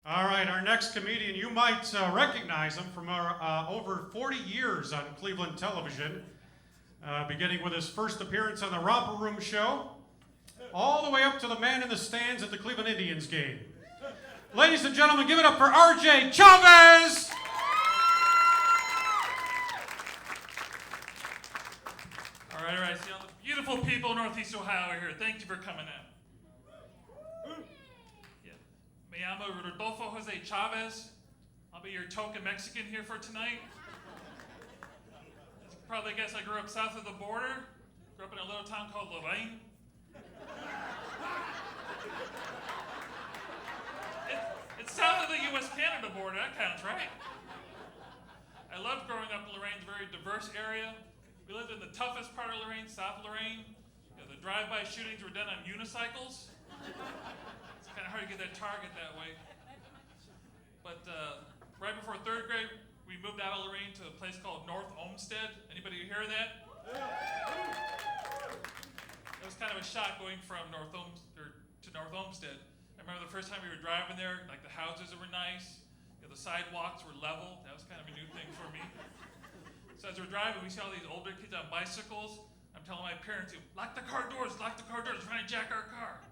All right, our next comedian, you might recognize him from over 40 years on Cleveland television, beginning with his first appearance on the Romper Room Show, all the way up to the man in the stands at the Cleveland Indians game. Ladies and gentlemen, give it up for R.J. Chavez! All right. See all the beautiful people in Northeast Ohio are here. Thank you for coming out. Yeah. Me llamo Rodolfo Jose Chavez. I'll be your token Mexican here for tonight. As you can probably guess, I grew up south of the border. Grew up in a little town called Lorraine. It's south of the U.S.-Canada border. That counts, right? I loved growing up in Lorraine. It's a very diverse area. We lived in the toughest part of Lorraine, South Lorraine. The drive-by shootings were done on unicycles. It's kind of hard to get that target that way. But right before third grade, we moved out of Lorraine to a place called North Olmsted. Anybody hear that? It was kind of a shock going from North Olmsted. I remember the first time we were driving there, like the houses were nice, the sidewalks were level. That was kind of a new thing for me. So as we're driving, we see all these older kids on bicycles. I'm telling my parents, lock the car doors, they're trying to jack our car.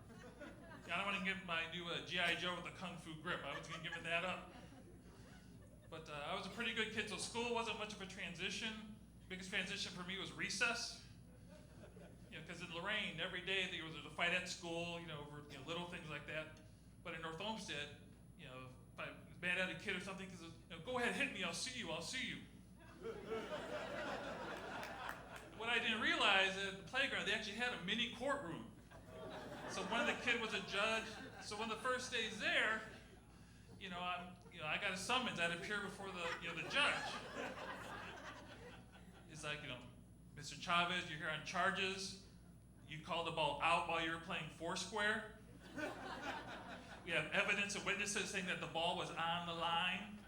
I don't want to give my new G.I. Joe with the Kung Fu grip. I was going to give that up. But I was a pretty good kid, so school wasn't much of a transition. Biggest transition for me was recess. Because in Lorraine, every day there was a fight at school, over little things like that. But in North Olmsted, if I was mad at a kid or something, go ahead, hit me, I'll see you. What I didn't realize at the playground, they actually had a mini courtroom. So one of the kid was a judge. So one of the first days there, I got a summons. I'd appear before the judge. It's like, Mr. Chavez, you're here on charges. You called the ball out while you were playing Foursquare. We have evidence and witnesses saying that the ball was on the line.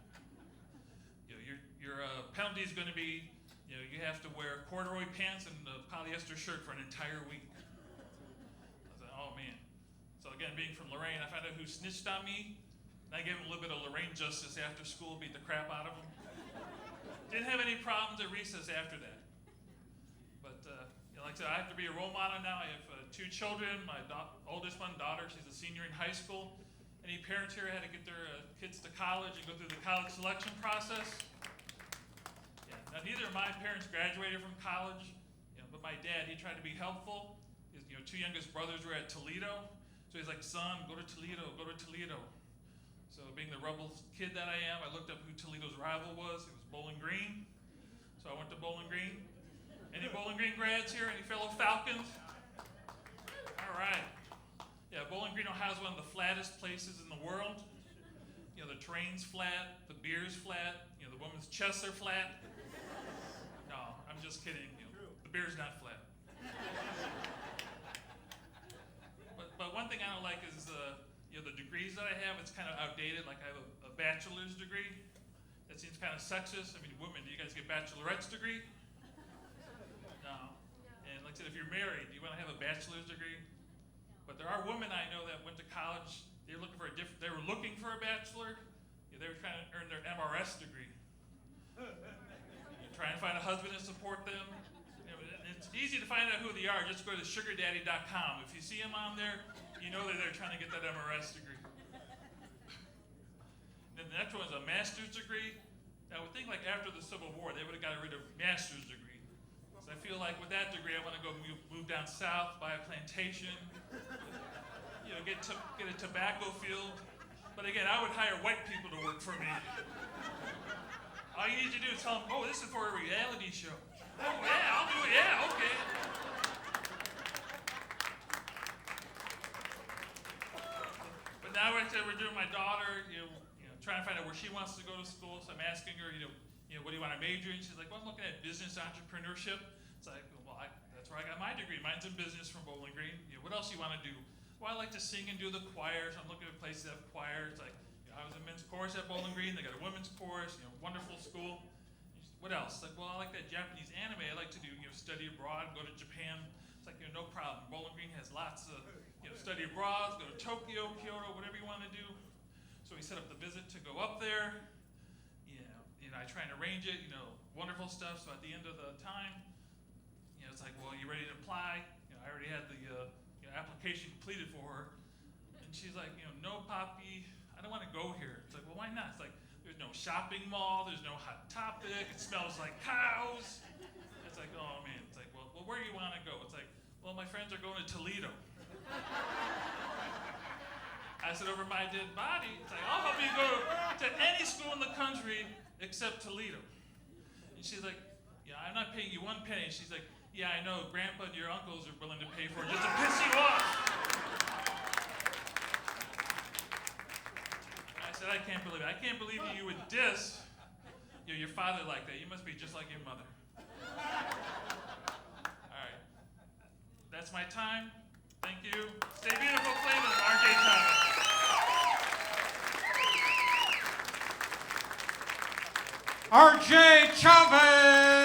Your penalty is going to be, you have to wear corduroy pants and a polyester shirt for an entire week. I was like, oh man. So again, being from Lorraine, I found out who snitched on me. And I gave him a little bit of Lorraine justice after school, beat the crap out of him. Didn't have any problems at recess after that. But like I said, I have to be a role model now. I have 2 children. My oldest one, daughter, she's a senior in high school. Any parents here had to get their kids to college and go through the college selection process? Now, neither of my parents graduated from college, but my dad, he tried to be helpful. His 2 youngest brothers were at Toledo, so he's like, son, go to Toledo. So being the rebel kid that I am, I looked up who Toledo's rival was. It was Bowling Green, so I went to Bowling Green. Any Bowling Green grads here? Any fellow Falcons? All right. Yeah, Bowling Green, Ohio is one of the flattest places in the world. The terrain's flat, the beer's flat, the women's chests are flat. No, I'm just kidding. The beer's not flat. But one thing I don't like is the degrees that I have. It's kind of outdated. Like I have a bachelor's degree. That seems kind of sexist. I mean, women, do you guys get bachelorette's degree? No. And like I said, if you're married, do you want to have a bachelor's degree? But there are women I know that went to college. They were looking for a bachelor. They were trying to earn their MRS degree. Trying to find a husband to support them. It's easy to find out who they are. Just go to sugardaddy.com. If you see them on there, you know that they're trying to get that MRS degree. Then the next one is a master's degree. Now, I would think like after the Civil War, they would have got rid of master's degree. So I feel like with that degree, I want to go move down south, buy a plantation, get a tobacco field. But again, I would hire white people to work for me. All you need to do is tell them, oh, this is for a reality show. Oh, yeah, I'll do it. Yeah, okay. But now we're doing my daughter, trying to find out where she wants to go to school. So I'm asking her, what do you want to major in? She's like, well, I'm looking at business entrepreneurship. It's like, well, that's where I got my degree. Mine's in business from Bowling Green. What else do you want to do? Well, I like to sing and do the choirs. I'm looking at places that have choirs. Like, I was in men's chorus at Bowling Green. They got a women's chorus. Wonderful school. What else? Like, well, I like that Japanese anime. I like to do, study abroad, go to Japan. It's like, no problem. Bowling Green has lots of, study abroad. Go to Tokyo, Kyoto, whatever you want to do. So So we set up the visit to go up there. I try and arrange it, wonderful stuff. So at the end of the time, it's like, well, you ready to apply? I already had the application completed for her. And she's like, no, Poppy, I don't want to go here. It's like, well, why not? It's like, there's no shopping mall, there's no Hot Topic, it smells like cows. It's like, oh man. It's like, well, where do you want to go? It's like, well, my friends are going to Toledo. I said, over my dead body. It's like, I'll help you go to any school in the country except Toledo. And she's like, yeah, I'm not paying you one penny. She's like, yeah, I know, Grandpa and your uncles are willing to pay for it just to piss you off. I said, I can't believe it. I can't believe you would diss your father like that. You must be just like your mother. All right. That's my time. Thank you. Stay beautiful, Cleveland. R.J. Chavez. R.J. Chavez!